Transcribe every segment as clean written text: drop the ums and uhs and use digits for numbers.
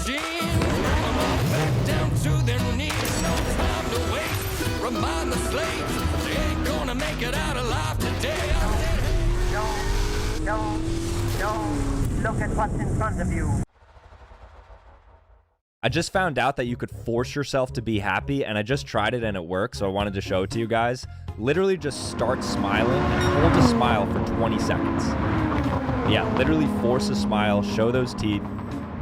machine. Come on back down to their knees. No time to waste. Remind the slaves they ain't gonna make it out alive today. Don't look at what's in front of you. I just found out that you could force yourself to be happy, and I just tried it and it worked, so I wanted to show it to you guys. Literally just start smiling and hold a smile for 20 seconds. Yeah, literally force a smile, show those teeth.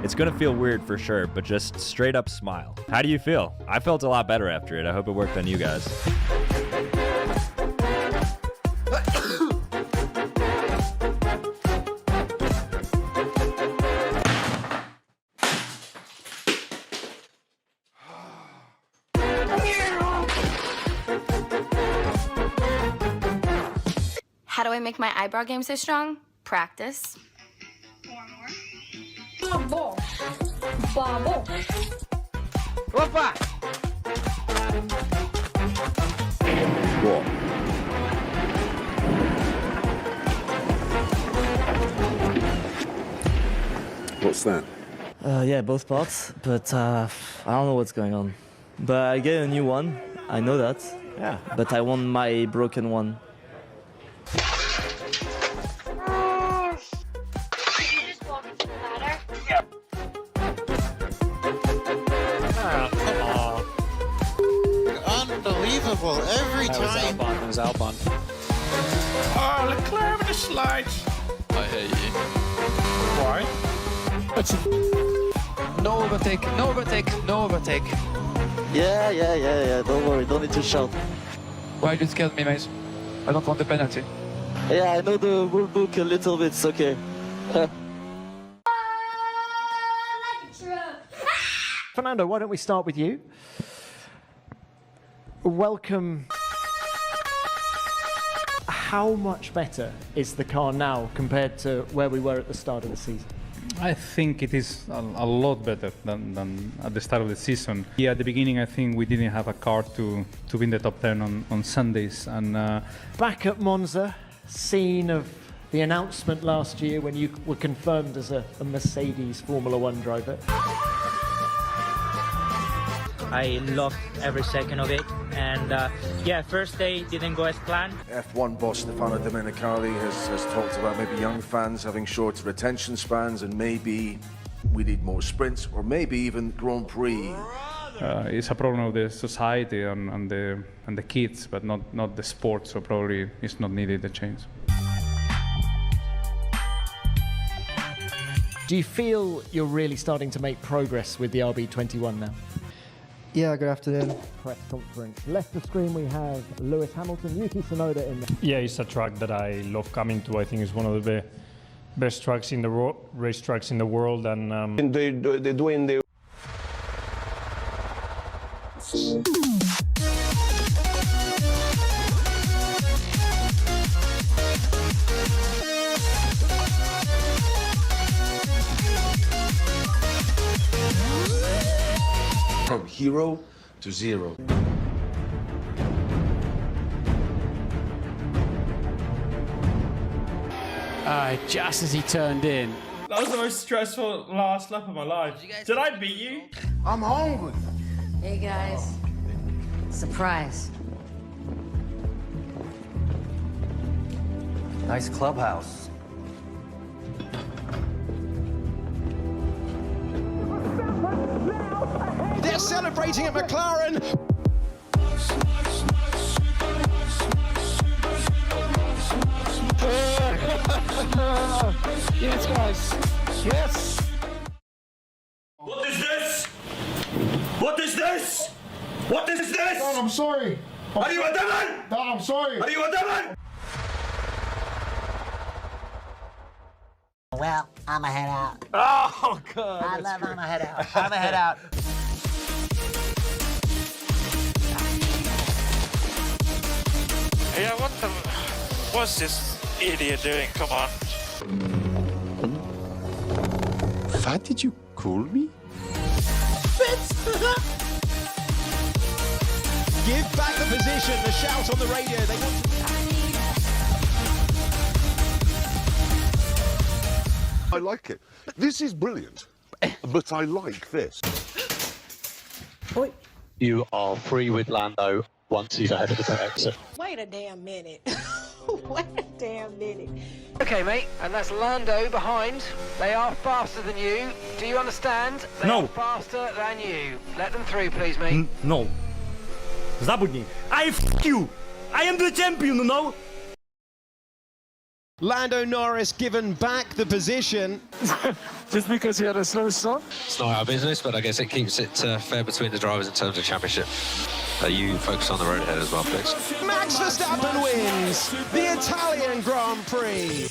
It's gonna feel weird for sure, but just straight up smile. How do you feel? I felt a lot better after it. I hope it worked on you guys. How do I make my eyebrow game so strong? Practice. Bubble. Bubble. Opa! What? What's that? Yeah, both parts, but I don't know what's going on. But I get a new one, I know that. Yeah. But I want my broken one. Unbelievable, every time. It was Albon. Oh, Leclerc with the slides. I hate you. Why? No overtake, no overtake, no overtake. Yeah, don't worry, don't need to shout. Why you scared me, mate? I don't want the penalty. Yeah, I know the rule book a little bit, it's okay. Fernando, why don't we start with you? Welcome. How much better is the car now compared to where we were at the start of the season? I think it is a lot better than at the start of the season. Yeah, at the beginning, I think we didn't have a car to win the top 10 on Sundays. And back at Monza, scene of the announcement last year when you were confirmed as a Mercedes Formula One driver. I loved every second of it, and yeah, first day didn't go as planned. F1 boss Stefano Domenicali has talked about maybe young fans having shorter retention spans, and maybe we need more sprints, or maybe even Grand Prix. It's a problem of the society and the kids, but not the sport, so probably it's not needed a change. Do you feel you're really starting to make progress with the RB21 now? Yeah, good afternoon. Press conference. Left the screen we have Lewis Hamilton, Yuki Tsunoda in there. Yeah, it's a track that I love coming to. I think it's one of the best tracks in the race tracks in the world, and they're doing the From hero to zero. Just as he turned in. That was the most stressful last lap of my life. Did I beat you? I'm hungry. Hey guys, surprise. Nice clubhouse. They're celebrating at McLaren. Yes, guys. Yes. What is this? What is this? What is this? Dad, I'm sorry. Are you a demon? Dad, I'm sorry. Are you a demon? Well, I'ma head out. Oh, God. I'ma head out. I'ma head out. Yeah, what's this idiot doing? Come on. What did you call me? Give back the position, the shout on the radio. They want I like it. This is brilliant. But I like this. You are free with Lando once he's ahead of the exit. Wait a damn minute. Wait a damn minute. Okay, mate, and that's Lando behind. They are faster than you. Do you understand? They are faster than you. Let them through, please, mate. No. Zabudni. I f you. I am the champion, no? Lando Norris given back the position. Just because he had a slow start? It's not our business, but I guess it keeps it fair between the drivers in terms of championship. You focus on the road ahead as well, please. Max Verstappen wins the Italian Grand Prix.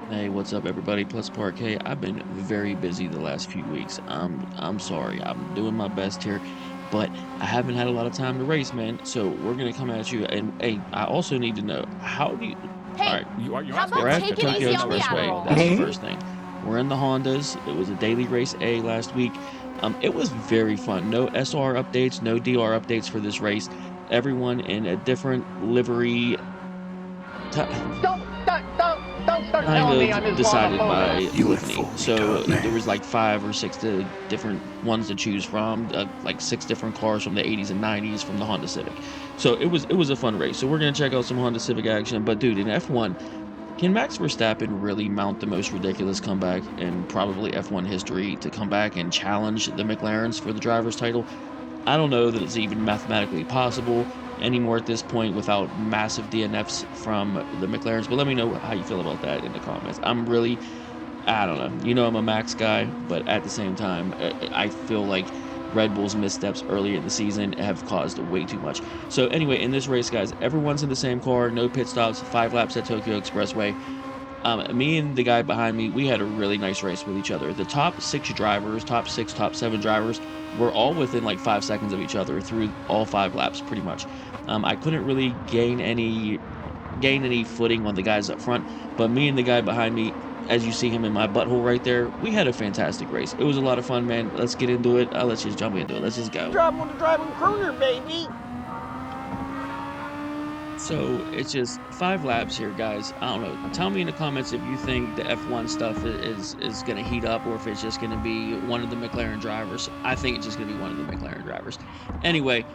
Hey, what's up, everybody? Plus Parquet. I've been very busy the last few weeks. I'm sorry. I'm doing my best here, but I haven't had a lot of time to race, man. So we're gonna come at you. And hey, I also need to know, how do you? Hey, all right, how about we're at taking Tokyo easy on the Expressway. Admiral? That's the first thing. We're in the Hondas. It was a daily race A last week. It was very fun. No SR updates, no DR updates for this race. Everyone in a different livery. Don't start telling me I'm his Decided by UFO. Tiffany. So there was like 5 or 6 different ones to choose from, like 6 different cars from the 80s and 90s from the Honda Civic. So it was a fun race. So we're gonna check out some Honda Civic action. But dude, in F1, can Max Verstappen really mount the most ridiculous comeback in probably F1 history to come back and challenge the McLarens for the driver's title? I don't know that it's even mathematically possible anymore at this point without massive DNFs from the McLarens, but let me know how you feel about that in the comments. I don't know. You know I'm a Max guy, but at the same time, I feel like Red Bull's missteps earlier in the season have caused way too much. So anyway, in this race, guys, everyone's in the same car, no pit stops, 5 laps at Tokyo Expressway. Me and the guy behind me, we had a really nice race with each other. The top 6 drivers, top 7 drivers, were all within like 5 seconds of each other through all 5 laps, pretty much. I couldn't really gain any footing on the guys up front, but me and the guy behind me, as you see him in my butthole right there, we had a fantastic race. It was a lot of fun, man. Let's get into it. Let's just jump into it. Let's just go. Drive on the driving crooner, baby. So it's just 5 laps here, guys. I don't know. Tell me in the comments if you think the F1 stuff is going to heat up or if it's just going to be one of the McLaren drivers. I think it's just going to be one of the McLaren drivers. Anyway,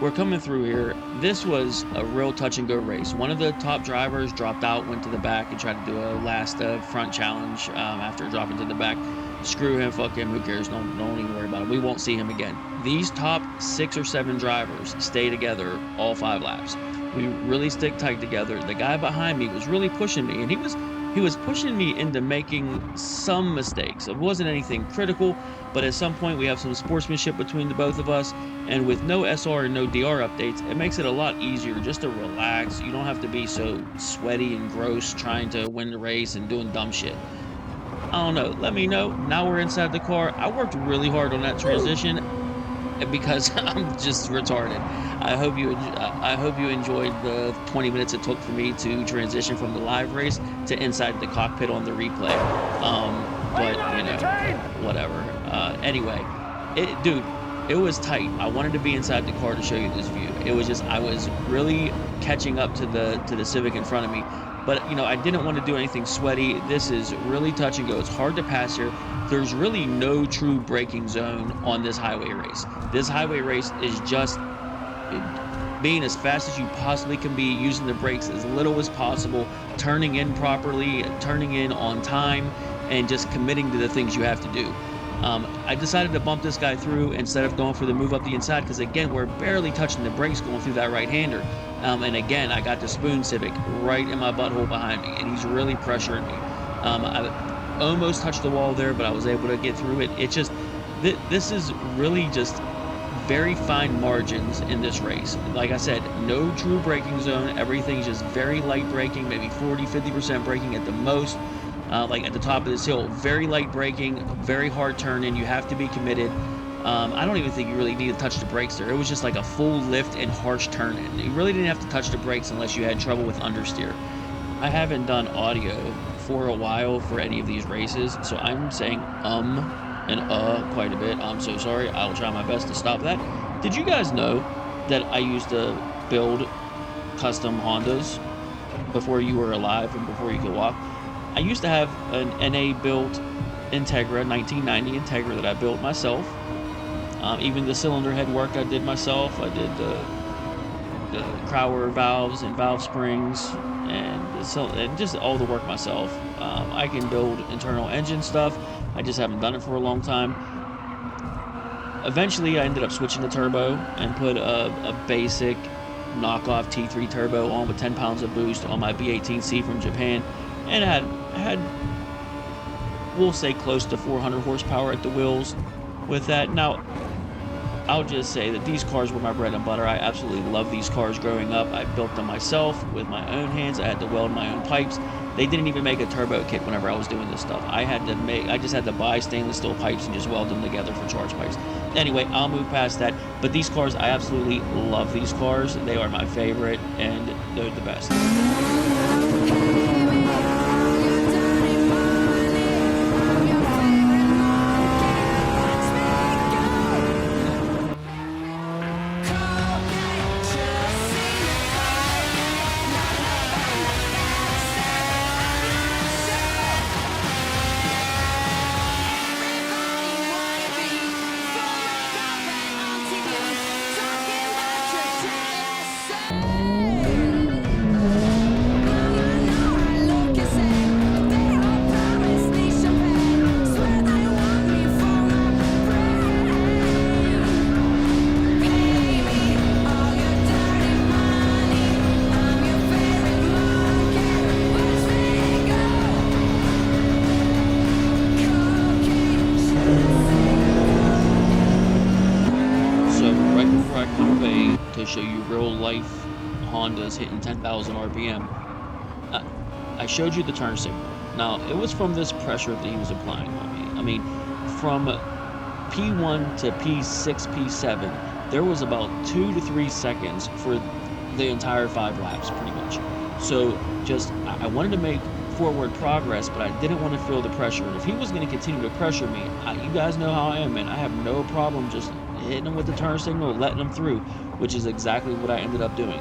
we're coming through here. This was a real touch-and-go race. One of the top drivers dropped out, went to the back, and tried to do a last front challenge after dropping to the back. Screw him, fuck him, who cares? Don't even worry about it. We won't see him again. These top 6 or 7 drivers stay together all 5 laps. We really stick tight together. The guy behind me was really pushing me, and he was pushing me into making some mistakes. It wasn't anything critical, but at some point we have some sportsmanship between the both of us, and with no SR and no DR updates, it makes it a lot easier just to relax. You don't have to be so sweaty and gross trying to win the race and doing dumb shit. I don't know. Let me know. Now we're inside the car. I worked really hard on that transition because I'm just retarded. I hope you enjoyed the 20 minutes it took for me to transition from the live race to inside the cockpit on the replay. But you know, whatever. Anyway, dude, it was tight. I wanted to be inside the car to show you this view. It was just, I was really catching up to the Civic in front of me. But, you know, I didn't want to do anything sweaty. This is really touch and go. It's hard to pass here. There's really no true braking zone on this highway race. This highway race is just being as fast as you possibly can be, using the brakes as little as possible, turning in properly, turning in on time, and just committing to the things you have to do. I decided to bump this guy through instead of going for the move up the inside because, again, we're barely touching the brakes going through that right-hander. And again, I got the Spoon Civic right in my butthole behind me, and he's really pressuring me. I almost touched the wall there, but I was able to get through it. It's just, this is really just very fine margins in this race. Like I said, no true braking zone. Everything's just very light braking, maybe 40-50% braking at the most. Like at the top of this hill, very light braking, very hard turning. You have to be committed. I don't even think you really need to touch the brakes there. It was just like a full lift and harsh turn-in. You really didn't have to touch the brakes unless you had trouble with understeer. I haven't done audio for a while for any of these races, so I'm saying and quite a bit. I'm so sorry. I will try my best to stop that. Did you guys know that I used to build custom Hondas before you were alive and before you could walk? I used to have an NA built Integra, 1990 Integra that I built myself. Even the cylinder head work I did myself. I did the Crower valves and valve springs and just all the work myself. I can build internal engine stuff. I just haven't done it for a long time. Eventually, I ended up switching to turbo and put a basic knockoff T3 turbo on with 10 pounds of boost on my B18C from Japan, and I had we'll say close to 400 horsepower at the wheels with that. Now, I'll just say that these cars were my bread and butter. I absolutely loved these cars growing up. I built them myself with my own hands. I had to weld my own pipes. They didn't even make a turbo kit whenever I was doing this stuff. I just had to buy stainless steel pipes and just weld them together for charge pipes. Anyway, I'll move past that. But these cars, I absolutely love these cars. They are my favorite, and they're the best. Show you real life Hondas hitting 10,000 RPM. I showed you the turn signal. Now, it was from this pressure that he was applying on me. I mean, from P1 to P6, P7, there was about 2 to 3 seconds for the entire 5 laps, pretty much. So, I wanted to make forward progress, but I didn't want to feel the pressure. And if he was going to continue to pressure me, you guys know how I am, man. I have no problem just hitting him with the turn signal, letting him through, which is exactly what I ended up doing.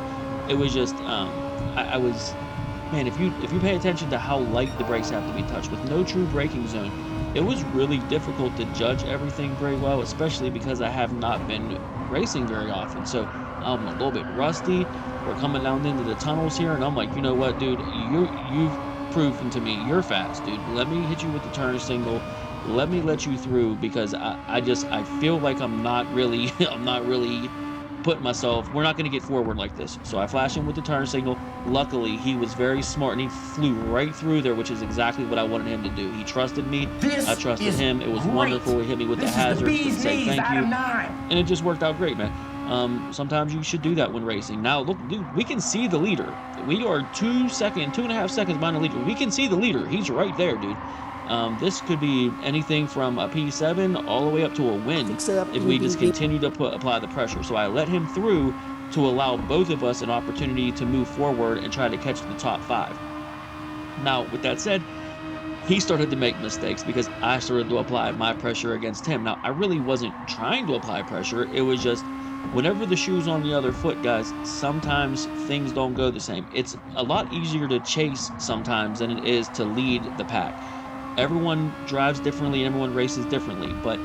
It was just, man, if you pay attention to how light the brakes have to be touched with no true braking zone, it was really difficult to judge everything very well, especially because I have not been racing very often. So I'm a little bit rusty. We're coming down into the tunnels here, and I'm like, you know what, dude, you've proven to me you're fast, dude. Let me hit you with the turn signal. Let me let you through, because I feel like I'm not really putting myself, we're not going to get forward like this. So I flashed him with the turn signal. Luckily, he was very smart, and he flew right through there, which is exactly what I wanted him to do. He trusted me. I trusted him. It was wonderful. He hit me with the hazards to say thank you. And it just worked out great, man. Sometimes you should do that when racing. Now, look, dude, we can see the leader. We are 2.5 seconds behind the leader. We can see the leader. He's right there, dude. This could be anything from a P7 all the way up to a win if we just continue to apply the pressure. So I let him through to allow both of us an opportunity to move forward and try to catch the top 5. Now, with that said, he started to make mistakes because I started to apply my pressure against him. Now, I really wasn't trying to apply pressure. It was just whenever the shoe's on the other foot, guys, sometimes things don't go the same. It's a lot easier to chase sometimes than it is to lead the pack. Everyone drives differently and everyone races differently, but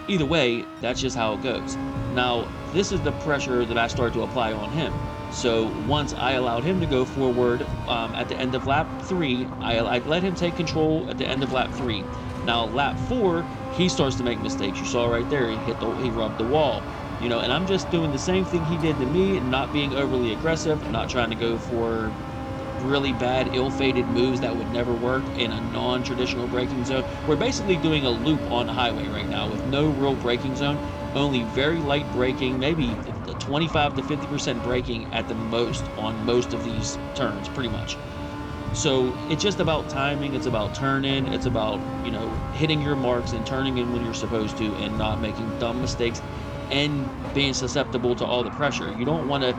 either way, that's just how it goes. Now, this is the pressure that I started to apply on him. So once I allowed him to go forward at the end of lap 3, I let him take control at the end of lap 3. Now, lap 4, he starts to make mistakes. You saw right there, he rubbed the wall. You know, and I'm just doing the same thing he did to me, and not being overly aggressive, not trying to go for really bad, ill-fated moves that would never work in a non-traditional braking zone. We're basically doing a loop on the highway right now with no real braking zone, only very light braking, maybe 25 to 50% braking at the most on most of these turns, pretty much. So it's just about timing, it's about turning, it's about, you know, hitting your marks and turning in when you're supposed to and not making dumb mistakes and being susceptible to all the pressure. You don't want to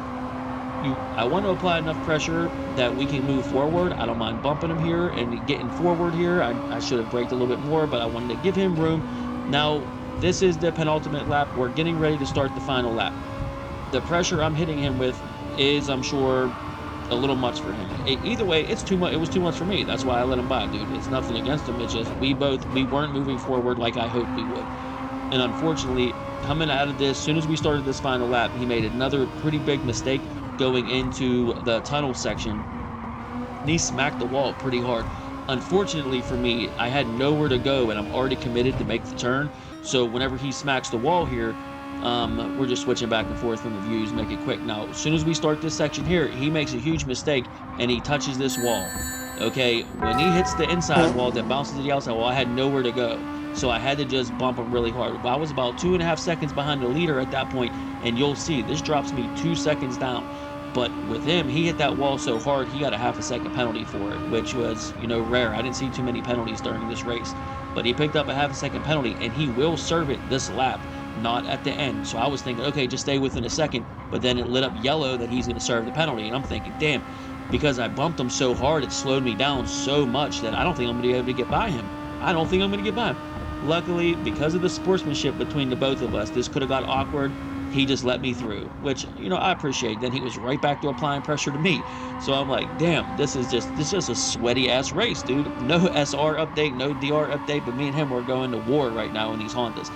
I want to apply enough pressure that we can move forward. I don't mind bumping him here and getting forward here. I should have braked a little bit more, but I wanted to give him room. Now, this is the penultimate lap. We're getting ready to start the final lap. The pressure I'm hitting him with is, I'm sure, a little much for him. Either way, it's too much. It was too much for me. That's why I let him by, dude. It's nothing against him. It's just we weren't moving forward like I hoped we would. And unfortunately, coming out of this, as soon as we started this final lap, he made another pretty big mistake going into the tunnel section. And he smacked the wall pretty hard. Unfortunately for me, I had nowhere to go, and I'm already committed to make the turn. So whenever he smacks the wall here, we're just switching back and forth from the views, make it quick. Now, as soon as we start this section here, he makes a huge mistake, and he touches this wall. Okay, when he hits the inside wall that bounces to the outside wall, I had nowhere to go. So I had to just bump him really hard. But I was about 2.5 seconds behind the leader at that point, and you'll see, this drops me 2 seconds down. But with him, he hit that wall so hard, he got a 0.5 second penalty for it, which was, rare. I didn't see too many penalties during this race. But he picked up a 0.5 second penalty, and he will serve it this lap, not at the end. So I was thinking, okay, just stay within a second. But then it lit up yellow that he's going to serve the penalty. And I'm thinking, damn, because I bumped him so hard, it slowed me down so much that I don't think I'm going to be able to get by him. I don't think I'm going to get by him. Luckily, because of the sportsmanship between the both of us, this could have got awkward. He just let me through, which, I appreciate. Then he was right back to applying pressure to me. So I'm like, damn, this is just a sweaty-ass race, dude. No SR update, no DR update, but me and him are going to war right now in these Hondas.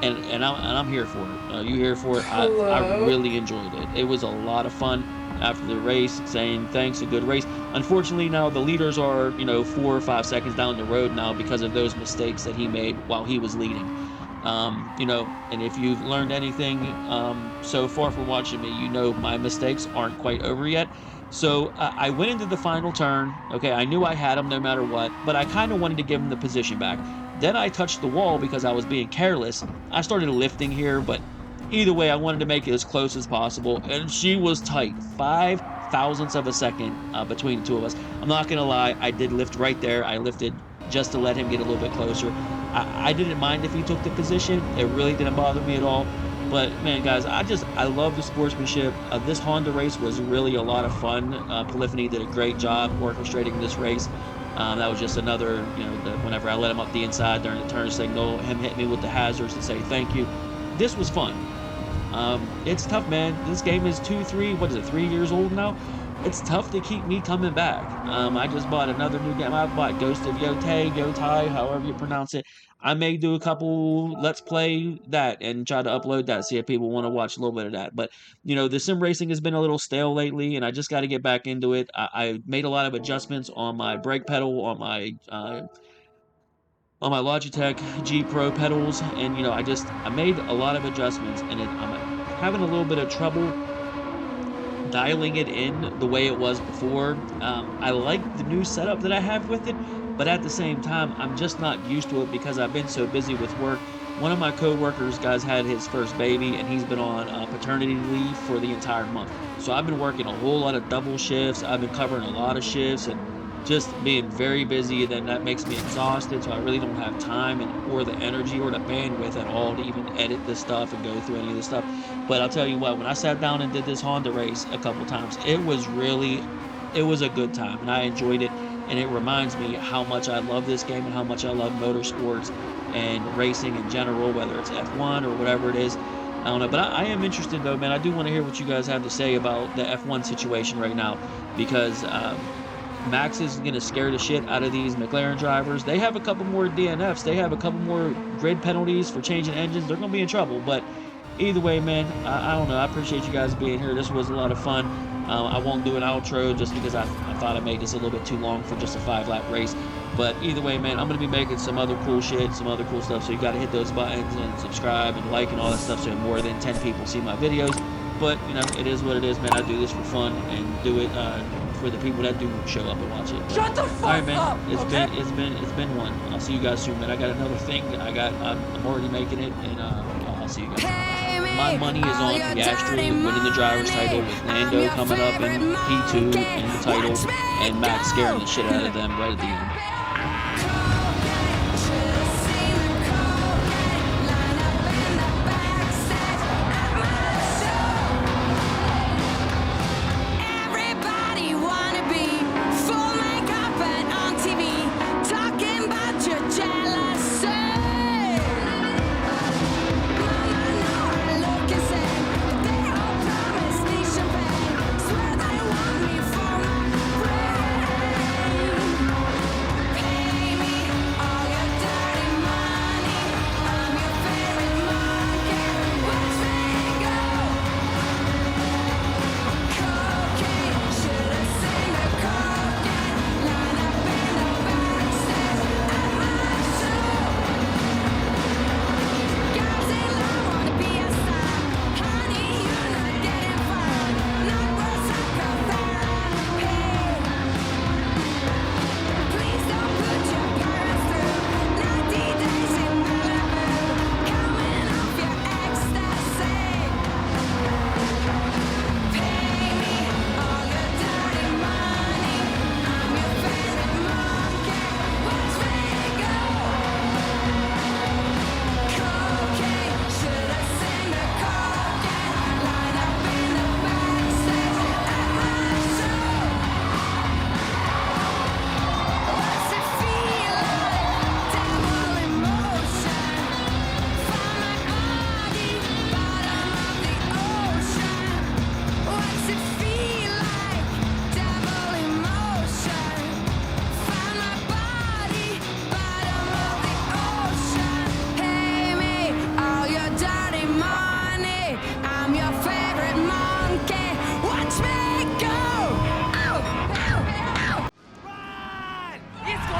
And I'm here for it. You here for it? I really enjoyed it. It was a lot of fun after the race, saying thanks, a good race. Unfortunately, now the leaders are, 4 or 5 seconds down the road now because of those mistakes that he made while he was leading. And if you've learned anything so far from watching me, my mistakes aren't quite over yet. So I went into the final turn. Okay, I knew I had him no matter what, but I kind of wanted to give him the position back. Then I touched the wall because I was being careless. I started lifting here, but either way, I wanted to make it as close as possible, and she was tight. 0.005 of a second between the two of us. I'm not going to lie, I did lift right there. I lifted just to let him get a little bit closer. I didn't mind if he took the position. It really didn't bother me at all. But, man, guys, I love the sportsmanship. This Honda race was really a lot of fun. Polyphony did a great job orchestrating this race. That was just another, whenever I let him up the inside during the turn signal, him hitting me with the hazards to say thank you. This was fun. It's tough, man. This game is 3 years old now. It's tough to keep me coming back. I just bought another new game. I bought Ghost of Yotai, however you pronounce it. I may do a couple Let's Play that and try to upload that, see if people want to watch a little bit of that. But, the sim racing has been a little stale lately, and I just got to get back into it. I made a lot of adjustments on my brake pedal, on my Logitech G Pro pedals, and, I made a lot of adjustments, and I'm having a little bit of trouble dialing it in the way it was before. I like the new setup that I have with it, but at the same time, I'm just not used to it because I've been so busy with work. One of my co-workers, guys, had his first baby, and he's been on paternity leave for the entire month. So I've been working a whole lot of double shifts. I've been covering a lot of shifts and just being very busy, and then that makes me exhausted, so I really don't have time or the energy or the bandwidth at all to even edit this stuff and go through any of this stuff. But I'll tell you what, when I sat down and did this Honda race a couple times, it was a good time, and I enjoyed it, and it reminds me how much I love this game and how much I love motorsports and racing in general, whether it's F1 or whatever it is. I don't know, but I am interested, though, man. I do want to hear what you guys have to say about the F1 situation right now, because Max is going to scare the shit out of these McLaren drivers. They have a couple more DNFs. They have a couple more grid penalties for changing engines. They're going to be in trouble. But either way, man, I don't know. I appreciate you guys being here. This was a lot of fun. I won't do an outro just because I thought I made this a little bit too long for just a 5-lap race. But either way, man, I'm going to be making some other cool shit, some other cool stuff. So you got to hit those buttons and subscribe and like and all that stuff so more than 10 people see my videos. But, it is what it is, man. I do this for fun and do it for the people that do show up and watch it. Shut the fuck all right, man. up! It's been one. I'll see you guys soon, man. I got another thing. I'm already making it, and I'll see you guys. My money is on Piastri winning the driver's title with Lando coming up in P2 in the title, and Max scaring the shit out of them right at the end. For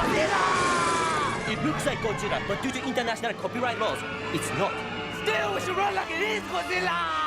Godzilla! It looks like Godzilla, but due to international copyright laws, it's not. Still, we should run like it is Godzilla!